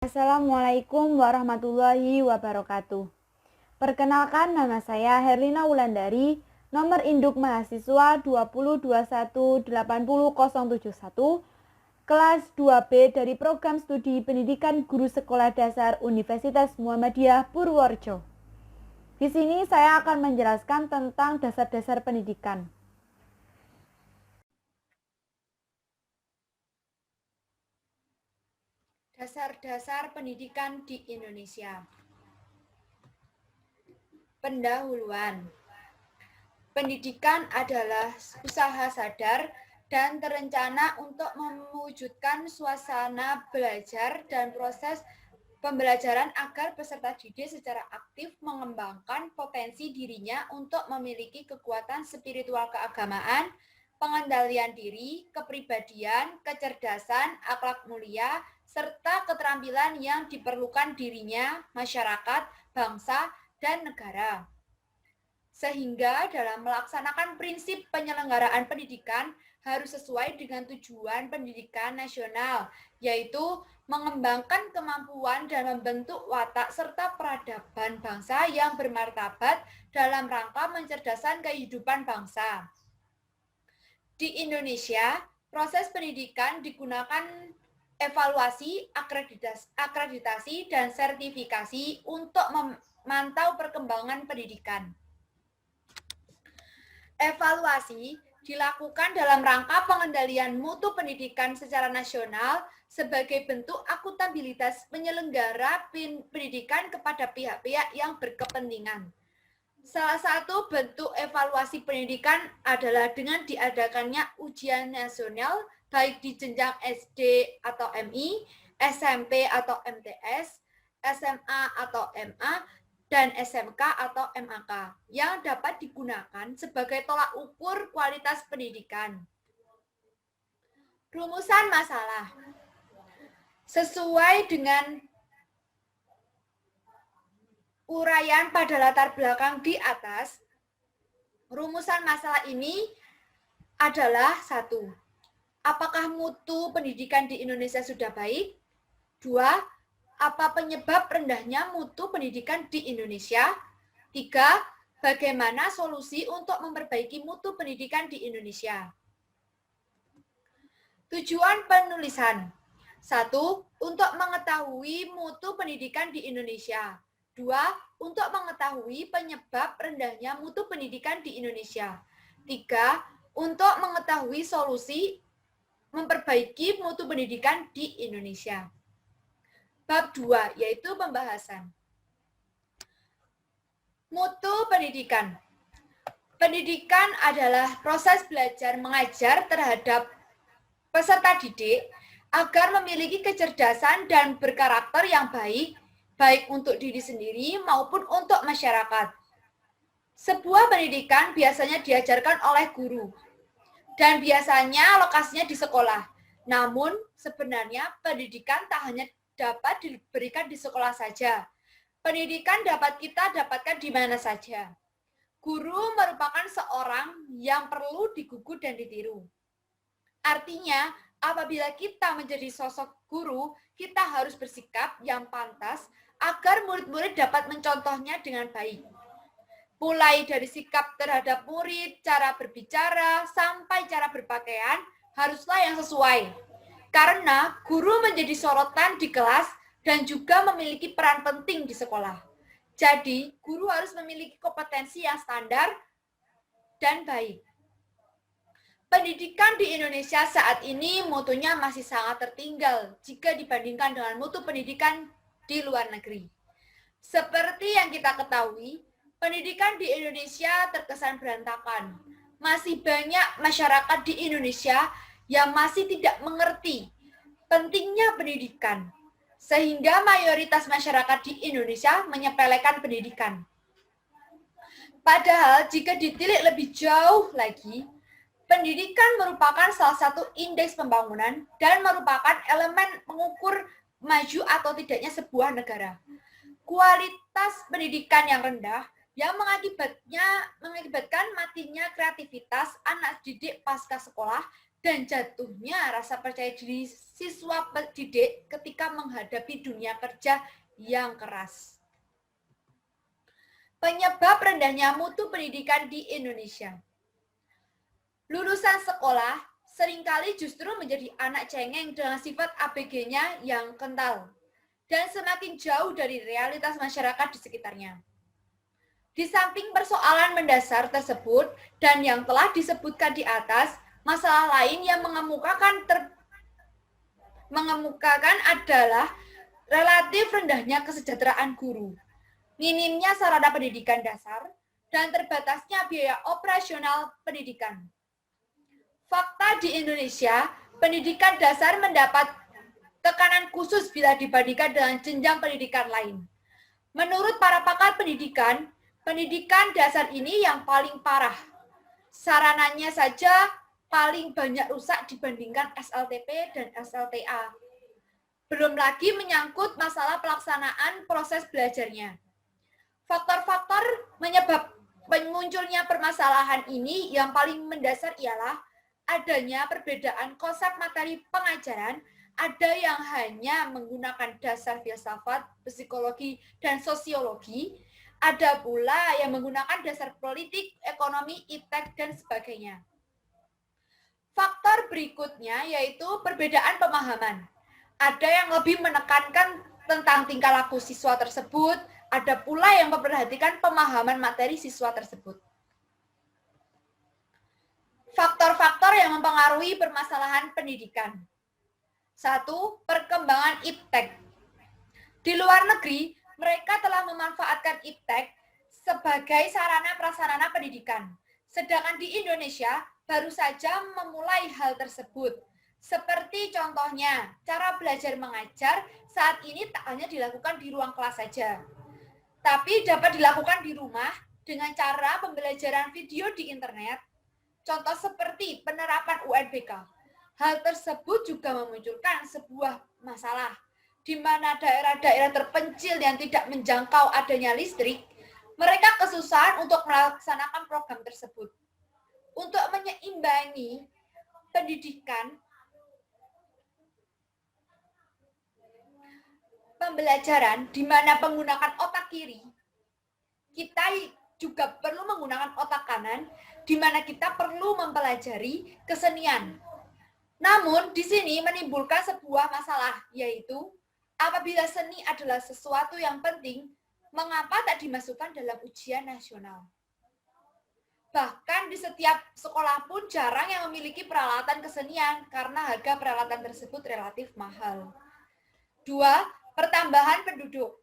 Assalamualaikum warahmatullahi wabarakatuh. Perkenalkan, nama saya Herlina Wulandari, nomor induk mahasiswa 202180071, kelas 2B dari program studi pendidikan guru sekolah dasar Universitas Muhammadiyah Purworejo. Di sini saya akan menjelaskan tentang dasar-dasar pendidikan. Dasar-dasar pendidikan di Indonesia. Pendahuluan. Pendidikan adalah usaha sadar dan terencana untuk mewujudkan suasana belajar dan proses pembelajaran agar peserta didik secara aktif mengembangkan potensi dirinya untuk memiliki kekuatan spiritual keagamaan, pengendalian diri, kepribadian, kecerdasan, akhlak mulia, serta keterampilan yang diperlukan dirinya, masyarakat, bangsa, dan negara. Sehingga dalam melaksanakan prinsip penyelenggaraan pendidikan harus sesuai dengan tujuan pendidikan nasional, yaitu mengembangkan kemampuan dan membentuk watak serta peradaban bangsa yang bermartabat dalam rangka mencerdaskan kehidupan bangsa. Di Indonesia, proses pendidikan digunakan evaluasi, akreditasi, dan sertifikasi untuk memantau perkembangan pendidikan. Evaluasi dilakukan dalam rangka pengendalian mutu pendidikan secara nasional sebagai bentuk akuntabilitas penyelenggara pendidikan kepada pihak-pihak yang berkepentingan. Salah satu bentuk evaluasi pendidikan adalah dengan diadakannya ujian nasional baik di jenjang SD atau MI, SMP atau MTS, SMA atau MA, dan SMK atau MAK yang dapat digunakan sebagai tolak ukur kualitas pendidikan. Rumusan masalah. Sesuai dengan uraian pada latar belakang di atas, rumusan masalah ini adalah 1. Apakah mutu pendidikan di Indonesia sudah baik? 2. Apa penyebab rendahnya mutu pendidikan di Indonesia? 3. Bagaimana solusi untuk memperbaiki mutu pendidikan di Indonesia? Tujuan penulisan. 1. Untuk mengetahui mutu pendidikan di Indonesia. 2. Untuk mengetahui penyebab rendahnya mutu pendidikan di Indonesia. 3. Untuk mengetahui solusi memperbaiki mutu pendidikan di Indonesia. Bab 2, yaitu pembahasan. Mutu pendidikan. Pendidikan adalah proses belajar mengajar terhadap peserta didik agar memiliki kecerdasan dan berkarakter yang baik, baik untuk diri sendiri maupun untuk masyarakat. Sebuah pendidikan biasanya diajarkan oleh guru, dan biasanya lokasinya di sekolah. Namun, sebenarnya pendidikan tak hanya dapat diberikan di sekolah saja. Pendidikan dapat kita dapatkan di mana saja. Guru merupakan seorang yang perlu digugu dan ditiru. Artinya, apabila kita menjadi sosok guru, kita harus bersikap yang pantas agar murid-murid dapat mencontohnya dengan baik. Mulai dari sikap terhadap murid, cara berbicara, sampai cara berpakaian, haruslah yang sesuai. Karena guru menjadi sorotan di kelas dan juga memiliki peran penting di sekolah. Jadi, guru harus memiliki kompetensi yang standar dan baik. Pendidikan di Indonesia saat ini mutunya masih sangat tertinggal jika dibandingkan dengan mutu pendidikan di luar negeri. Seperti yang kita ketahui, pendidikan di Indonesia terkesan berantakan. Masih banyak masyarakat di Indonesia yang masih tidak mengerti pentingnya pendidikan, sehingga mayoritas masyarakat di Indonesia menyepelekan pendidikan. Padahal jika ditilik lebih jauh lagi, pendidikan merupakan salah satu indeks pembangunan dan merupakan elemen mengukur maju atau tidaknya sebuah negara. Kualitas pendidikan yang rendah yang mengakibatkan matinya kreativitas anak didik pasca sekolah dan jatuhnya rasa percaya diri siswa pendidik ketika menghadapi dunia kerja yang keras. Penyebab rendahnya mutu pendidikan di Indonesia. Lulusan sekolah seringkali justru menjadi anak cengeng dengan sifat ABG-nya yang kental dan semakin jauh dari realitas masyarakat di sekitarnya. Di samping persoalan mendasar tersebut dan yang telah disebutkan di atas, masalah lain yang mengemukakan adalah relatif rendahnya kesejahteraan guru, minimnya sarana pendidikan dasar, dan terbatasnya biaya operasional pendidikan. Fakta di Indonesia, pendidikan dasar mendapat tekanan khusus bila dibandingkan dengan jenjang pendidikan lain. Menurut para pakar pendidikan, pendidikan dasar ini yang paling parah. Sarananya saja paling banyak rusak dibandingkan SLTP dan SLTA. Belum lagi menyangkut masalah pelaksanaan proses belajarnya. Faktor-faktor menyebab munculnya permasalahan ini yang paling mendasar ialah adanya perbedaan konsep materi pengajaran, ada yang hanya menggunakan dasar filsafat, psikologi, dan sosiologi, ada pula yang menggunakan dasar politik, ekonomi, iptek, dan sebagainya. Faktor berikutnya yaitu perbedaan pemahaman. Ada yang lebih menekankan tentang tingkah laku siswa tersebut, ada pula yang memperhatikan pemahaman materi siswa tersebut. Faktor-faktor yang mempengaruhi permasalahan pendidikan. 1. Perkembangan iptek. Di luar negeri, mereka telah memanfaatkan iptek sebagai sarana prasarana pendidikan. Sedangkan di Indonesia, baru saja memulai hal tersebut. Seperti contohnya, cara belajar mengajar saat ini tak hanya dilakukan di ruang kelas saja, tapi dapat dilakukan di rumah dengan cara pembelajaran video di internet. Contoh seperti penerapan UNBK. Hal tersebut juga memunculkan sebuah masalah, di mana daerah-daerah terpencil yang tidak menjangkau adanya listrik, mereka kesusahan untuk melaksanakan program tersebut. Untuk menyeimbangi pendidikan, pembelajaran di mana menggunakan otak kiri, kita juga perlu menggunakan otak kanan, di mana kita perlu mempelajari kesenian. Namun, di sini menimbulkan sebuah masalah, yaitu apabila seni adalah sesuatu yang penting, mengapa tak dimasukkan dalam ujian nasional? Bahkan di setiap sekolah pun jarang yang memiliki peralatan kesenian, karena harga peralatan tersebut relatif mahal. 2. Pertambahan penduduk.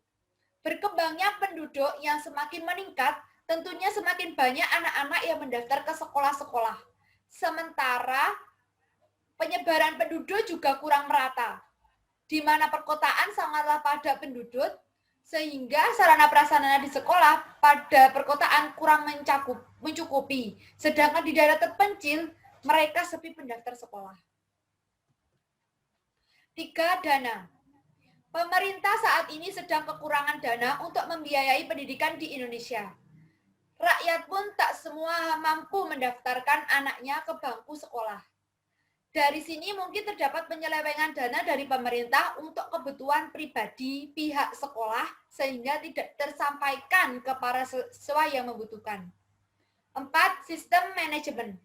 Berkembangnya penduduk yang semakin meningkat, tentunya semakin banyak anak-anak yang mendaftar ke sekolah-sekolah. Sementara penyebaran penduduk juga kurang merata, di mana perkotaan sangatlah padat penduduk, sehingga sarana prasarana di sekolah pada perkotaan kurang mencukupi. Sedangkan di daerah terpencil, mereka sepi pendaftar sekolah. 3. Dana. Pemerintah saat ini sedang kekurangan dana untuk membiayai pendidikan di Indonesia. Rakyat pun tak semua mampu mendaftarkan anaknya ke bangku sekolah. Dari sini mungkin terdapat penyelewengan dana dari pemerintah untuk kebutuhan pribadi pihak sekolah sehingga tidak tersampaikan ke para siswa yang membutuhkan. 4. Sistem manajemen.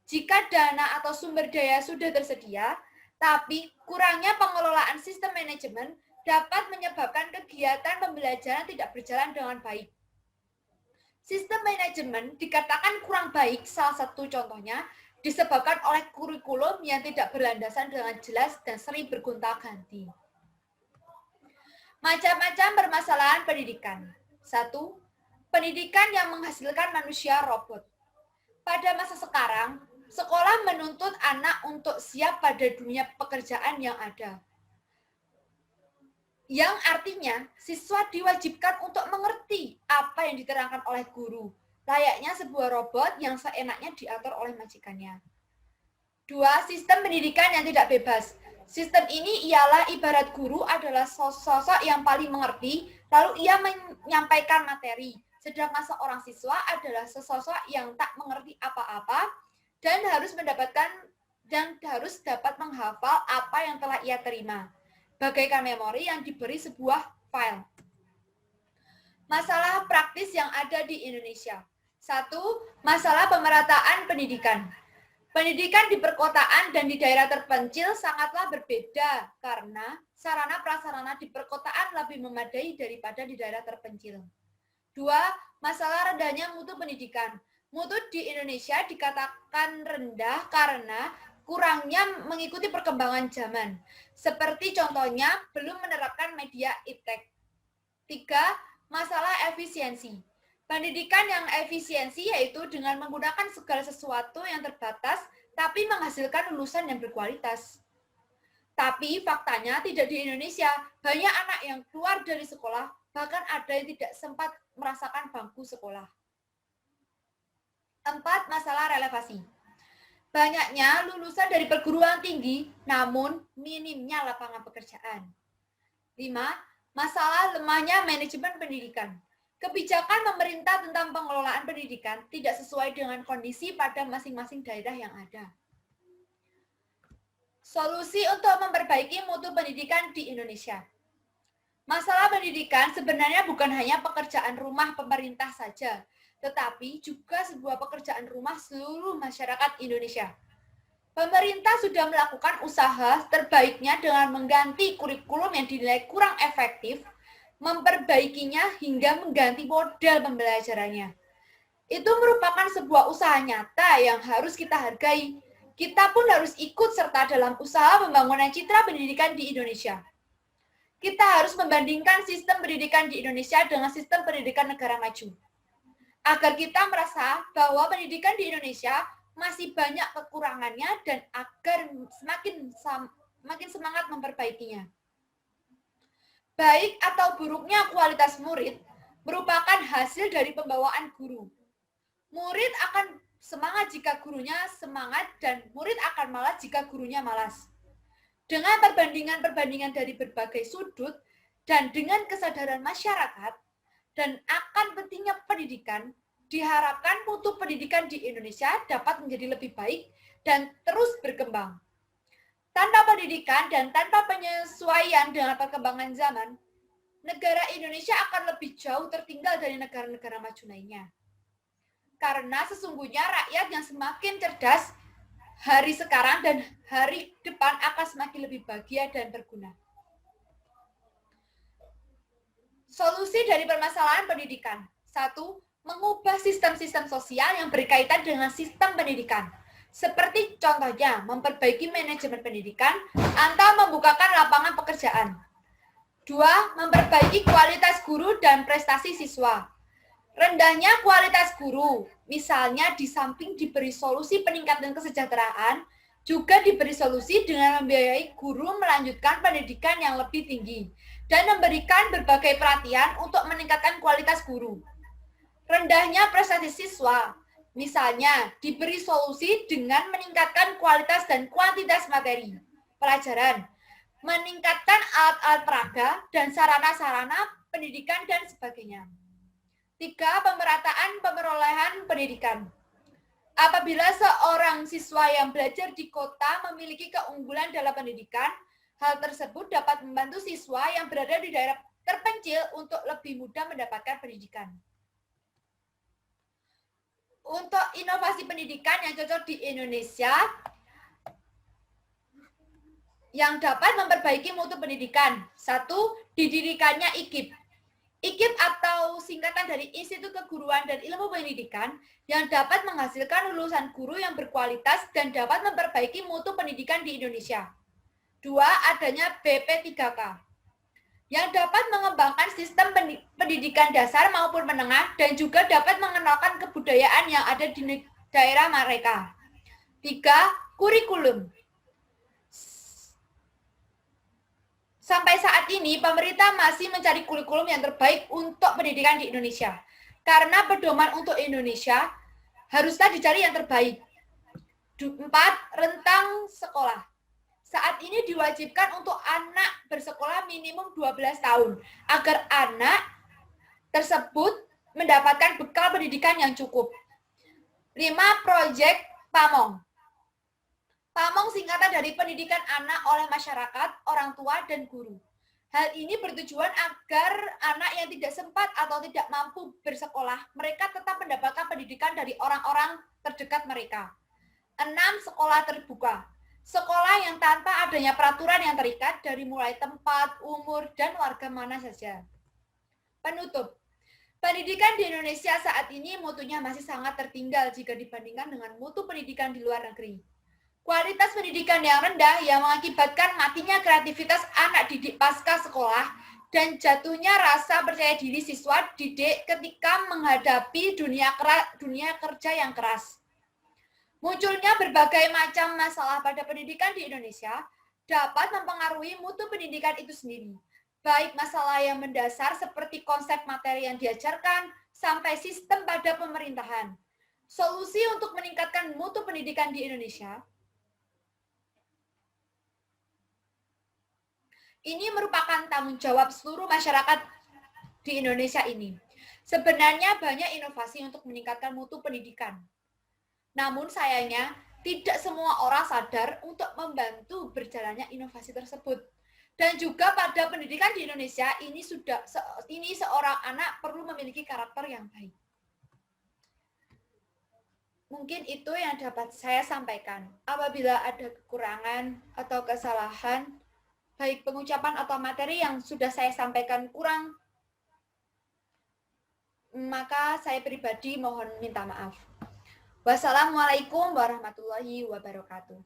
Jika dana atau sumber daya sudah tersedia, tapi kurangnya pengelolaan sistem manajemen dapat menyebabkan kegiatan pembelajaran tidak berjalan dengan baik. Sistem manajemen dikatakan kurang baik, salah satu contohnya disebabkan oleh kurikulum yang tidak berlandasan dengan jelas dan sering bergonta-ganti. Macam-macam permasalahan pendidikan. 1. Pendidikan yang menghasilkan manusia robot. Pada masa sekarang, sekolah menuntut anak untuk siap pada dunia pekerjaan yang ada. Yang artinya, siswa diwajibkan untuk mengerti apa yang diterangkan oleh guru, layaknya sebuah robot yang seenaknya diatur oleh majikannya. 2. Sistem pendidikan yang tidak bebas. Sistem ini ialah ibarat guru adalah sosok yang paling mengerti, lalu ia menyampaikan materi, sedangkan seorang siswa adalah sesosok yang tak mengerti apa-apa dan harus mendapatkan dan harus dapat menghafal apa yang telah ia terima, bagaikan memori yang diberi sebuah file. Masalah praktis yang ada di Indonesia. 1. Masalah pemerataan pendidikan. Pendidikan di perkotaan dan di daerah terpencil sangatlah berbeda karena sarana prasarana di perkotaan lebih memadai daripada di daerah terpencil. 2. Masalah rendahnya mutu pendidikan. Mutu di Indonesia dikatakan rendah karena kurangnya mengikuti perkembangan zaman. Seperti contohnya belum menerapkan media iptek. 3. Masalah efisiensi. Pendidikan yang efisiensi yaitu dengan menggunakan segala sesuatu yang terbatas tapi menghasilkan lulusan yang berkualitas. Tapi faktanya tidak di Indonesia, banyak anak yang keluar dari sekolah, bahkan ada yang tidak sempat merasakan bangku sekolah. 4. Masalah relevasi. Banyaknya lulusan dari perguruan tinggi, namun minimnya lapangan pekerjaan. 5. Masalah lemahnya manajemen pendidikan. Kebijakan pemerintah tentang pengelolaan pendidikan tidak sesuai dengan kondisi pada masing-masing daerah yang ada. Solusi untuk memperbaiki mutu pendidikan di Indonesia. Masalah pendidikan sebenarnya bukan hanya pekerjaan rumah pemerintah saja, tetapi juga sebuah pekerjaan rumah seluruh masyarakat Indonesia. Pemerintah sudah melakukan usaha terbaiknya dengan mengganti kurikulum yang dinilai kurang efektif, memperbaikinya hingga mengganti model pembelajarannya. Itu merupakan sebuah usaha nyata yang harus kita hargai. Kita pun harus ikut serta dalam usaha pembangunan citra pendidikan di Indonesia. Kita harus membandingkan sistem pendidikan di Indonesia dengan sistem pendidikan negara maju. Agar kita merasa bahwa pendidikan di Indonesia masih banyak kekurangannya dan agar semakin semangat memperbaikinya. Baik atau buruknya kualitas murid merupakan hasil dari pembawaan guru. Murid akan semangat jika gurunya semangat dan murid akan malas jika gurunya malas. Dengan perbandingan-perbandingan dari berbagai sudut dan dengan kesadaran masyarakat dan akan pentingnya pendidikan, diharapkan mutu pendidikan di Indonesia dapat menjadi lebih baik dan terus berkembang. Tanpa pendidikan dan tanpa penyesuaian dengan perkembangan zaman, negara Indonesia akan lebih jauh tertinggal dari negara-negara maju lainnya. Karena sesungguhnya rakyat yang semakin cerdas, hari sekarang dan hari depan akan semakin lebih bahagia dan berguna. Solusi dari permasalahan pendidikan. 1. Mengubah sistem-sistem sosial yang berkaitan dengan sistem pendidikan. Seperti contohnya, memperbaiki manajemen pendidikan atau membukakan lapangan pekerjaan. 2. Memperbaiki kualitas guru dan prestasi siswa. Rendahnya kualitas guru, misalnya di samping diberi solusi peningkatan kesejahteraan, juga diberi solusi dengan membiayai guru melanjutkan pendidikan yang lebih tinggi dan memberikan berbagai perhatian untuk meningkatkan kualitas guru. Rendahnya prestasi siswa, misalnya diberi solusi dengan meningkatkan kualitas dan kuantitas materi pelajaran, meningkatkan alat-alat peraga dan sarana-sarana pendidikan dan sebagainya. 3. Pemerataan perolehan pendidikan. Apabila seorang siswa yang belajar di kota memiliki keunggulan dalam pendidikan, hal tersebut dapat membantu siswa yang berada di daerah terpencil untuk lebih mudah mendapatkan pendidikan. Untuk inovasi pendidikan yang cocok di Indonesia, yang dapat memperbaiki mutu pendidikan. 1. Didirikannya IKIP. IKIP atau singkatan dari Institut Keguruan dan Ilmu Pendidikan yang dapat menghasilkan lulusan guru yang berkualitas dan dapat memperbaiki mutu pendidikan di Indonesia. 2. Adanya BP3K yang dapat mengembangkan sistem pendidikan dasar maupun menengah dan juga dapat mengenalkan kebudayaan yang ada di daerah mereka. 3. Kurikulum. Sampai saat ini, pemerintah masih mencari kurikulum yang terbaik untuk pendidikan di Indonesia. Karena pedoman untuk Indonesia haruslah dicari yang terbaik. 4. Rentang sekolah. Saat ini diwajibkan untuk anak bersekolah minimum 12 tahun, agar anak tersebut mendapatkan bekal pendidikan yang cukup. 5. Proyek Pamong. PAMONG singkatan dari pendidikan anak oleh masyarakat, orang tua, dan guru. Hal ini bertujuan agar anak yang tidak sempat atau tidak mampu bersekolah, mereka tetap mendapatkan pendidikan dari orang-orang terdekat mereka. 6. Sekolah terbuka. Sekolah yang tanpa adanya peraturan yang terikat dari mulai tempat, umur, dan warga mana saja. Penutup. Pendidikan di Indonesia saat ini mutunya masih sangat tertinggal jika dibandingkan dengan mutu pendidikan di luar negeri. Kualitas pendidikan yang rendah yang mengakibatkan matinya kreativitas anak didik pasca sekolah dan jatuhnya rasa percaya diri siswa didik ketika menghadapi dunia kerja yang keras. Munculnya berbagai macam masalah pada pendidikan di Indonesia dapat mempengaruhi mutu pendidikan itu sendiri, baik masalah yang mendasar seperti konsep materi yang diajarkan sampai sistem pada pemerintahan. Solusi untuk meningkatkan mutu pendidikan di Indonesia ini merupakan tanggung jawab seluruh masyarakat di Indonesia ini. Sebenarnya banyak inovasi untuk meningkatkan mutu pendidikan. Namun sayangnya, tidak semua orang sadar untuk membantu berjalannya inovasi tersebut. Dan juga pada pendidikan di Indonesia, ini seorang anak perlu memiliki karakter yang baik. Mungkin itu yang dapat saya sampaikan. Apabila ada kekurangan atau kesalahan, baik pengucapan atau materi yang sudah saya sampaikan kurang, maka saya pribadi mohon minta maaf. Wassalamualaikum warahmatullahi wabarakatuh.